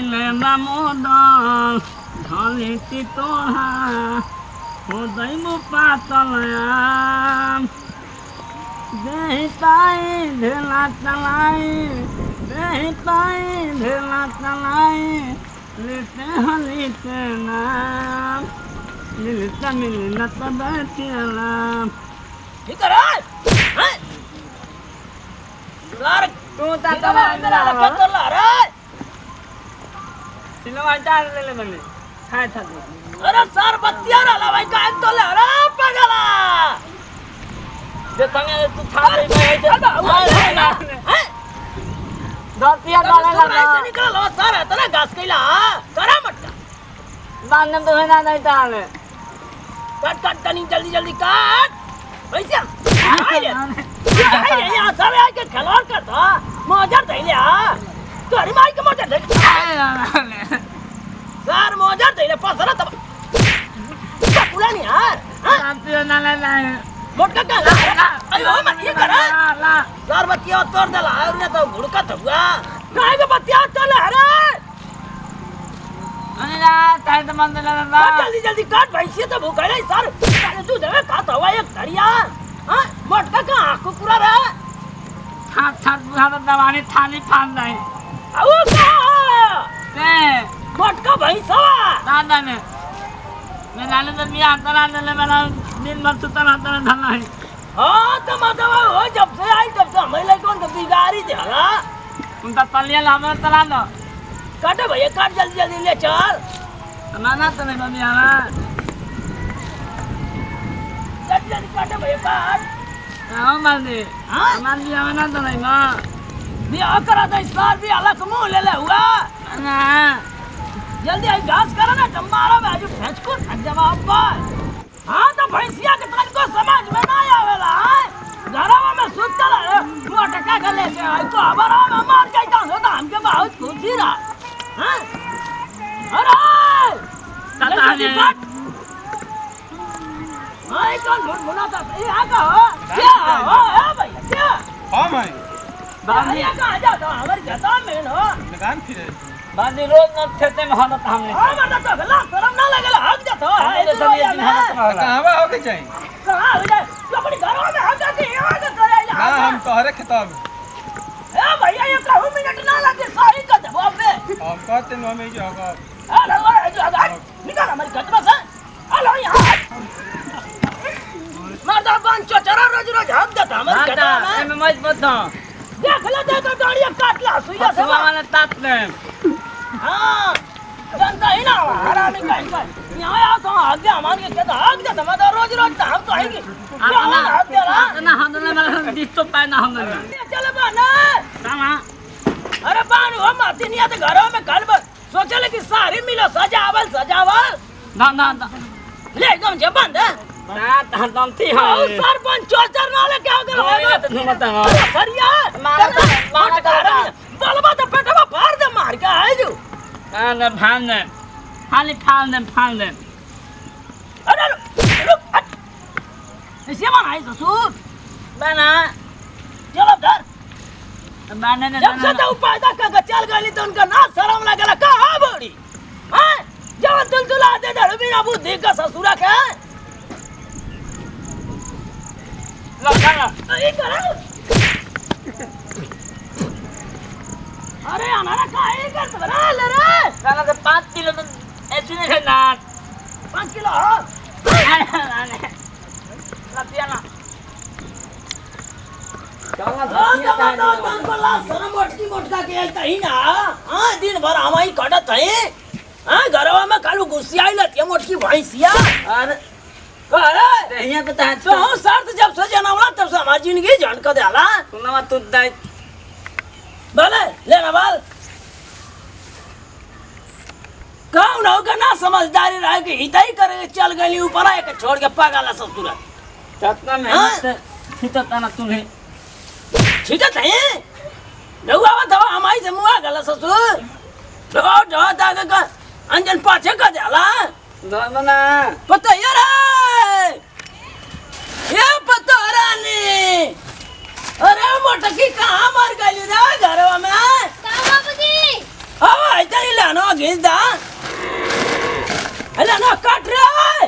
आइले मामोदन ढले तितोहा हो दैमु पातलयाम देहिताई ढेला चलाई देहिताई ढेला चलाई लेते हलीते नाम मिलता मिलना तब चलाम ठीक है हैं यार तू ठीक है मेरा लगा कर ला रे सिनेमा चाल ले बने खाए था अरे सर बत्तियां ला भाई का तो ले रे पगला जे तंगे तू था ले हैं दतिया डाले सर ऐसे निकल लो सर इतना घास कैला करा मत बांधने तो है ना नहीं डाले कट कट तनी जल्दी जल्दी काट भैया यहाँ सब आके खिलवाड़ करता मौजर दे लिया तुम्हारी माई के मौजर दे सर मौजर दे ले पसरा तब पूरा नहीं यार दतिया ना ले ले मोटका का अयो मत ये कर सर बत्तियां तोड़ दे ला और ने तो घुड़का थुआ काहे के बत्तियां तोड़ रे अरे ना टाइम तो मंद लगा ना जल्दी जल्दी काट भैंसी तो भूख है सर तू देवे का तो एक धरिया हां मोटका का आंख पूरा रे हाथ हाथ बुझा दवानी थाली फान दई आओ का ते मोटका भैंसा दादा ने मैं लाने तो मियां तला ले मेरा दिन भर सुतना तना धना है हां तो मतलब हो जब से आई तब से हमें कौन तो बिगाड़ी दे हला उनका तलिया लावे तला दो काटे भैया काट जल्दी जल्दी ले चल माना तो नहीं मम्मी आना जल्दी जल्दी काटे भैया काट हां मान दे हां मान दिया ना तो नहीं मां बियाह करा दे सार भी अलग मुंह ले ले हुआ ना जल्दी आई घास करा ना तुम्हारा में आज भैंस को जवाब पर हां तो भैंसिया के तन को समझ में ना आवेला घरवा में सुतला मोटका के लेके आई तो हमारा में मार जाता हो तो हमके बहुत खुशी रहा हां अरे कता ने हां कौन भुनभुनाता ये आ का हो क्या हो ए भैया क्या हां मैं बांधी का आ जाओ तो हमारे गदा में हो लगान फिर बांधी रोज न खेते में हालत हमने हां मत तो गला शर्म ना लगेला हक जातो है तो सब ये दिन हालत में कहां बा होके जाई कहां हो जाए तू अपने घरों में हक जाती है आगे करे हां हम तोहरे खिताब ए भैया ये कहूं मिनट ना लगे सही का जवाब दे हम कहते न हमें जो होगा हेलो जो आगे निकाल हमारी गदमा से हेलो यहां मर्दा बन चचरा रोज रोज हक जाता हमारी गदमा में मैं मत बता देख ले दे तो गाड़ियां काट ला सुइया से वाले तात ने हां जानता ही ना हरामी कहीं पर यहाँ आ तो हक जा हमारी के तो हक जाता मैं तो रोज रोज हम तो आएंगे हक जा ना हाथ में वाला दिस तो पाए ना हम चल बना सामा अरे बान हो माती नहीं आते घरों में कल बस सोचले कि सारी मिलो सजावल ना ना ले एकदम जे बंद है ना दमती है ओ सरपंच चोचर ना ले क्या कर होएगा तो तुम बताओ सरिया मारा बलबा तो पेटवा फाड़ दे मार के आए जो ना भान ने खाली फाल दे अरे रुक ऐसे मन आई ससुर बना चलो धर बना ने जब से तो पैदा का चल गई तो उनका ना शर्म लगला कहां बड़ी हैं जब तुलतुला दे दड़ बिना बुद्धि का ससुरा के लगा ये कर अरे हमारा काहे करत बना ले रे साला से 5 किलो तो ऐसे नहीं खाना 5 किलो लपियाना मोटका के आइता ही ना हां दिन भर हमारी कटत है हां घरवा में कालू गुस्सियाई लतिया मोटकी भैंसिया अरे अरे यहाँ पे तो तो शर्त जब से जनमला तब से हमारी जिंदगी झंड कर देला सुना तू दाई भले लेना बाल कौन होगा ना समझदारी रह के हिताई करे चल गई ऊपर आए के छोड़ के पागल ससुरा कितना मेहनत खींचा तना तूने छिटत है डुआ दवा हमारी से मुआ गला ससुर डो डो दागा का अंजन पाछे का जाला दमना पता यार ये पता रानी अरे मोटकी कहां मर गई रे घरवा में का बाबूजी हवा इधर ही ला लानो घिस दा लानो काट रहा है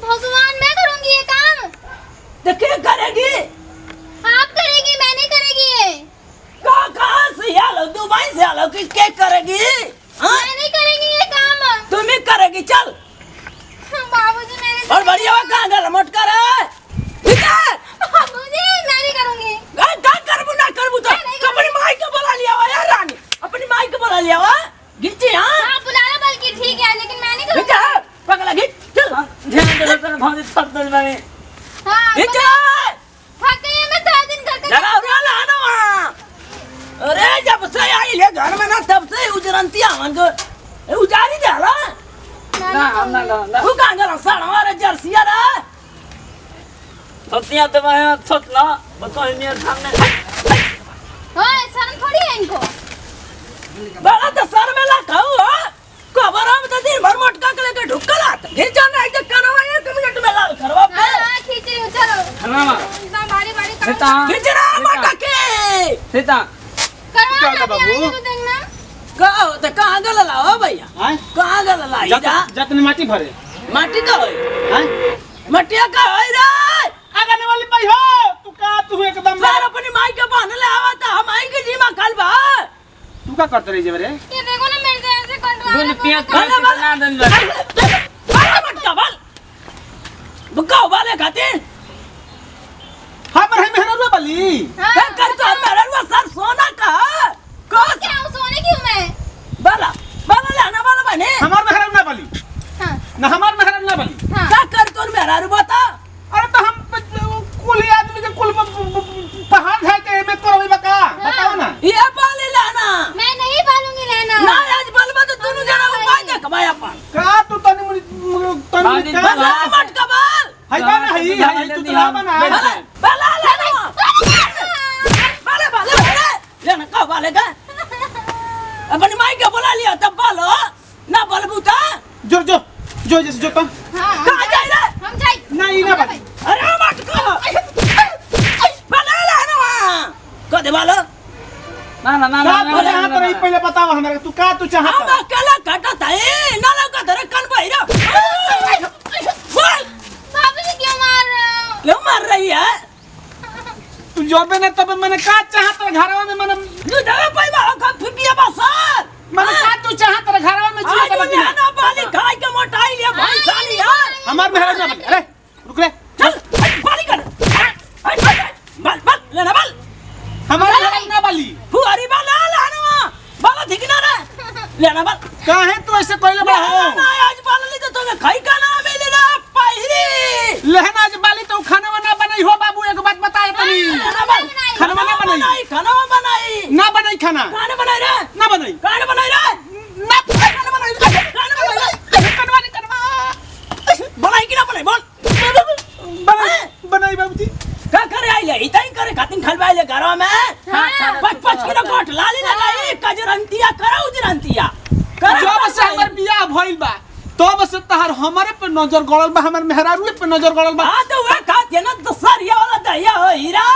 भगवान मैं करूंगी ये काम। तो क्या करेगी आप करेगी मैं नहीं करेगी ये। कहाँ से आलो दुबई से आलो कि क्या करेगी हाँ मैं नहीं करेगी ये काम। तुम ही करेगी चल बाबूजी मेरे और बढ़िया हुआ कहाँ गया मोट कर बाबूजी मैं नहीं करूंगी। करबू ना करबू तो अपनी माई को बुला लिया हुआ यार रानी अपनी माई को बुला लिया हुआ गिच्ची हाँ आप बुला लो बल्कि ठीक है लेकिन मैं नहीं करूंगी। गिच्चा पगला गिच चल ध्यान दे तेरे भाभी सब दे मैं हाँ गिच्चा थक गई है मैं 3 दिन कर जरा उड़ा लाना वहाँ अरे जब से आई ले घर में ना तब से उजरंती आवन को उजारी दे ला ना हम ना तू कहाँ गया साड़ा वाले जर्सिया रे सतिया तो मैं सच ना बताओ मेरे सामने ओए शर्म थोड़ी है इनको। बड़ा तो सर में लगा हुआ कबर हम तो दिन भर मोटका के लेके ढुक्कल आता घिस जाना एक करवा 1 मिनट में लाल करवा पे हाँ खींच रही हूँ चलो। खाना मा एकदम बारी बारी सीता घिस रहा मोटा के सीता करवा क्या होता बाबू? देखना। कहो तो कहाँ गला लाओ भैया हैं कहाँ गला लाई जा जतने माटी भरे माटी का होई हैं मटिया का होई रे आगने वाली भाई हो तू एकदम सर अपनी माई के बहन ले आवा था हम आई के जीमा खाल बा तू का करते रही जे रे ये देखो ना मेरे से ऐसे कटवा गोली पिया भले, भले। ना दन मटका बल बुक्का वाले खाते हमर है मेहरा बली क्या कर तो मेरा वो सर सोना का कौन क्या हूँ सोने की हूँ मैं। बाला बाला लाना वाला बने हमार मेहरा ना बली हाँ ना हमार मेहरा ना बली हाँ क्या कर तो मेरा रू बता अरे तो हम कुल आदमी के कुल पहाड़ है के में करवे बका बताओ ना ये बाले लाना मैं नहीं पालूंगी लेना। ना आज बलबा तो तू जरा उपाय दे कमाई अपन का तू तनी मुनी बाली का बाला मटका बल हाय बा ना हाय तू तो ना बना बाला बाला लेना बाले बाले बाले लेना का बाले का अपनी माई के बुला लिया तब बालो ना बलबूता जो जैसे जो तो हाँ कहाँ जाए रे हम जाए नहीं ना बली अरे मटका बाला लेना कदे बालो ना ना ना का तू चाहत रही पहले बताओ हमरा तू का तू हम चाहत अकेला कटत है ना लगा तेरे कन बहिरा बोल बाबूजी क्यों मार रहे हो। क्यों मार रही है तू जोबे ना तब मैंने का चाहत घरवा में मैंने तू दवा पाइबा का फिपिया बसर मैंने का तू चाहत घरवा में आज जीव ये ना बाली खाई के मोटाई लिया भाई साली यार हमार मेहरा ना बली अरे रुक रे चल बाली कर बल बल लेना बल हमार मेहरा ना बली फुआरी बाला लाना बाला दिखना रे लेना बल काहे तू ऐसे कहले बा हो ना आज बाला ली तो तुम्हें खाई का ना मिले ना पहिरी लहना आज बाली तो खाना ना बनाई हो बाबू एक बात बताए तनी लेना बल खाना ना बनाई खाना बनाई ना बनाई खाना खाना बनाई रे ना बनाई खाना बनाई रे ना खाना बनाई खाना बनाई रे बनाई कि ना बनाई बोल बनाई बाबूजी क्या करे आइले इतई करे खातिन खलवा आइले घरवा में हाँ। 5 किलो गोट लाली लगाई कजरंतिया करा उजरंतिया जब से हमर बियाह भइल बा तब से तहार हमरे पे नजर गड़ल बा हमर मेहरारू पे नजर गड़ल बा हां तो वे खात है ना तो सरिया वाला दहिया हो हीरा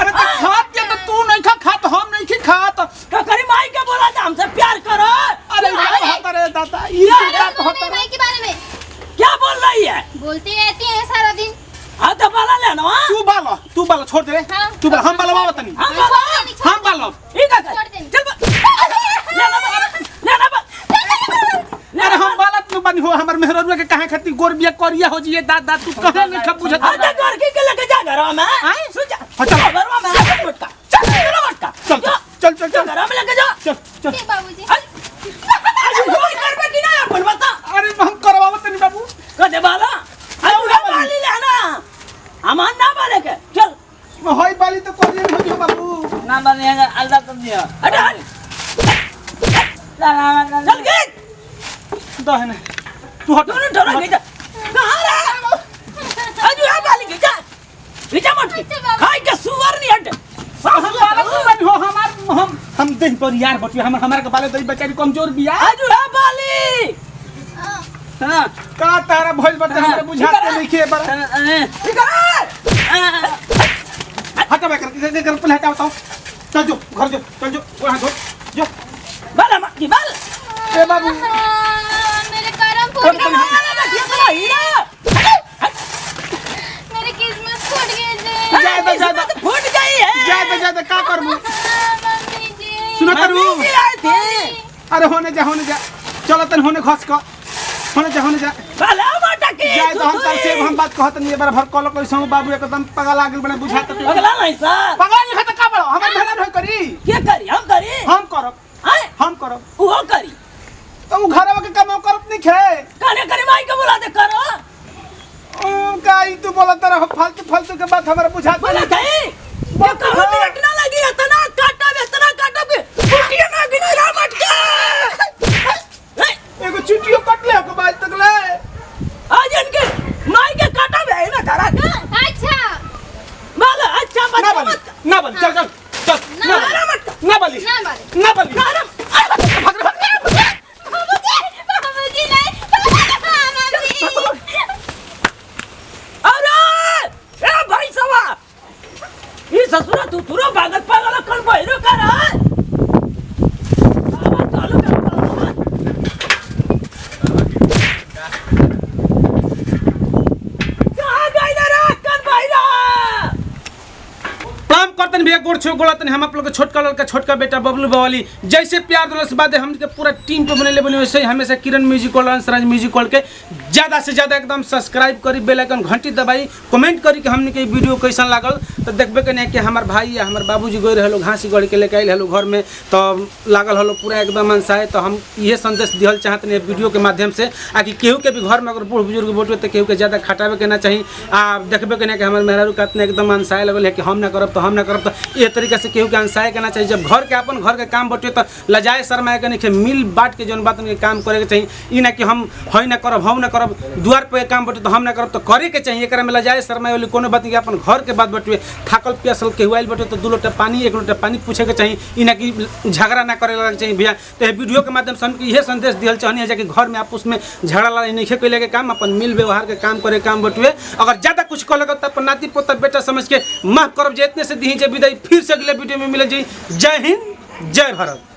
अरे तो खात के तो तू नहीं खात हम नहीं खात का करे माई के बोला था हमसे प्यार करो अरे बात होता रे दादा ये बात होता रे माई के बारे में क्या बोल रही है बोलती रहती है सारा दिन। हां तो बाला लेना तू बाला छोड़ दे रे हाँ। तू बाला हम बाला बाबा तनी हम बाला हम बाला ठीक है छोड़ दे। चल लेना अरे हम बाला तू बनी हो हमर मेहरारू के काहे खाती गोर बिया करिया हो जिए दादा तू कहे नहीं खा बुझत आजा घर के लेके जा घरवा में हैं? सुजा हाँ, चलो। घरवा में आजा मटका चल मटका चल चल चल चल घरवा में लेके जा चल चल ठीक बाबूजी। आज कोई करबे कि ना अपन बता अरे हम करवावत तनी बाबू कदे बाला आज उड़ा बाली लेना हमान ना बाले के चल होई बाली तो करिए नहीं हो बाबू ना बनेगा अल्लाह तो दिया हट हट चल गए दहने तू हट दोनों डरा गए जा कहां रे आज उड़ा बाली के जा विचा मत खाई के सुअर नहीं हट हम बाला तू बनी हो हम देह पर यार बटिया हमार के बाले दई बेचारी कमजोर बिया आज उड़ा बाली हां का तारा भइल बटे हमरे बुझाते नहीं के बर ठीक है हटा बे कर पहले हटाओ तो चल जो घर जो चल जो वहां जो बाल मक्की बाल ए बाबू मेरे करम फूट तो गए देखिए तो हीरा मेरी किस्मत फूट गई जी ज्यादा फूट गई है ज्यादा का करबू मम्मी जी सुनो करू मम्मी जी आए थे अरे होने जा चलो तन होने खस का होने जा बाल माटा के जाए तो हम तर से हम बात कहत नहीं बार भर कॉल कोई संग बाबू एकदम पगला आगे बने बुझात अगला नहीं सर पगला नहीं खत का बड़ो हम मेहरारू है करी क्या करी हम करब हैं हम करब वो करी तो उ घरवा के काम करत नहीं खे काने करी माई के बुला दे करो काई तू बोला तेरा फालतू के बात हमरा बुझात बोला कहीं वो कहो मिनट ना लगी इतना काटा के कुटिया ना गिनी रामट के एगो चुटियो कट ले को बात तक ले आज इनके माई के काटा बे ना करा के अच्छा बोला अच्छा ना बात बली ना बली चल ना ना बली ना बाले ना बली बाबूजी नहीं बाबूजी अरे ए भाई सवा ये ससुरा तू तुरो भागत पागल कौन बहिरो कर बाबा चालू कर कहां गई रे कौन बहिरो काम करतन भैया गोड़ छो गोड़तन हम आप लोग के छोटका लड़का छोटका बेटा बबलू बवाली जैसे प्यार दिलस बाद हम के पूरा टीम पे बनेले बनी वैसे ही हमेशा किरण म्यूजिक और अंशराज म्यूजिक के ज्यादा से ज्यादा एकदम सब्सक्राइब करी बेल आइकन घंटी दबाई कमेंट करी कि हमने के वीडियो कैसन लागल तो देखबे के नहीं कि हमार भाई या हमार बाबूजी गए रहे घासी गढ़ के लेके आइल हलो घर में तो लागल हलो पूरा एकदम मनसाए तो हम ये संदेश दिहल चाहते हैं वीडियो के माध्यम से आकि केहू के भी घर में अगर बूढ़ बुजुर्ग बोटवे तो केहू के ज्यादा खटावे के ना चाहिए आ देखबे के नहीं कि हमार मेहरारू का एकदम मनसाए लगल है कि हम ना करब तो ये तरीके से केहू के अंसाए के ना चाहिए जब घर के अपन घर के काम बटे तो लजाए शर्माए के नहीं मिल बांट के जौन बात के काम करे के चाहिए ई ना कि हम हई ना करब हम ना करब द्वार पे काम बटे तो हम ना करब तो करे के चाहिए एकरा में लजाए शर्माए वाली कोनो बात नहीं अपन घर के बात बटवे थाकल प्यासल के हुआइल बटे तो 2 लोटा पानी 1 लोटा पानी पूछे के चाहिए ई ना कि झगड़ा ना करे लगे चाहिए भैया तो वीडियो के माध्यम से हम यह संदेश दिहल चाहनी है कि घर में आपस में झगड़ा लड़ाई नहीं कैले के काम अपन मिल व्यवहार के काम करे काम बटवे अगर ज्यादा कुछ कर लगे तो अपन नाती पोता बेटा समझ के माफ करब जे इतने से दी विदाई फिर से अगले वीडियो में मिले जी जय हिंद जय भारत।